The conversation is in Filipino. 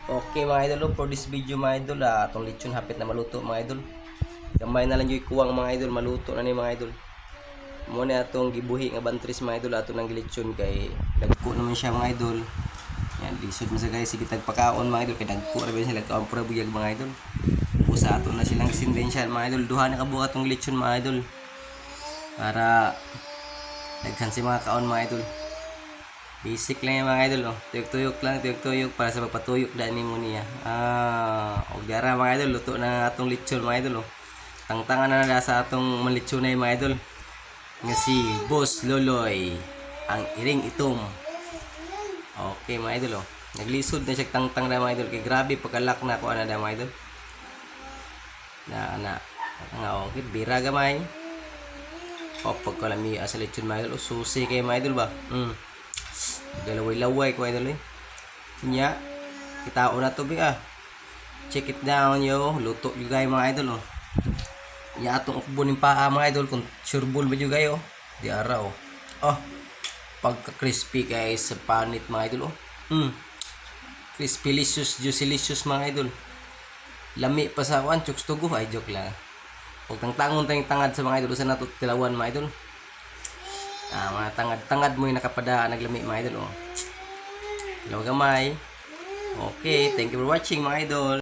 Okay mga idol, for this video mga idol, atong lechon hapit na maluto mga idol. Gamay na lang yung kuwang mga idol, maluto na ni mga idol. Muna atong gibuhi nga bantris mga idol, ato nang gilechon kay dagko naman siya mga idol. Yan, lisod mo sa guys, sige tagpakaon mga idol, kay dagko ra ba sila kaon pura buyag mga idol. Usa ato na silang sindensyan mga idol, duha na kabuhat tong lechon mga idol. Para daghan si mga kaon mga idol. Basic lang yung mga idol, oh. Tuyok-tuyok lang, tuyok-tuyok para sa pagpatuyok daan mo niya. Og dara mga idol, luto na atong lechon mga idol, oh. Tangtangan na na sa atong manlechon na mga idol. Nga si Boss Loloy, ang iring itom. Okay mga idol, oh. Naglisod na siya tangtang na mga idol. Kay grabe pagkalak na ko ana da mga idol. Na nga okay, bira gamay. O pagkalami sa lechon mga idol, oh, susi kay mga idol ba? Galaway-laway ko idol eh. Nya, kitao na to ba. Check it down yo. Luto yung guys mga idol oh. Nya atong ukbo ng paa mga idol kung sureball ba yung guys oh. Di araw oh. Oh, pagka crispy guys sa panit mga idol oh. Crispy licious, juicy licious mga idol. Lami pa sa kuan, chooks tugo ay joke lang. Huwag kang tangon tayong tangad sa mga idol sa nato tilawan mga idol. Mga tangad-tangad mo yung nakapada naglami mga idol oh. Hello gamay. Okay, thank you for watching mga idol.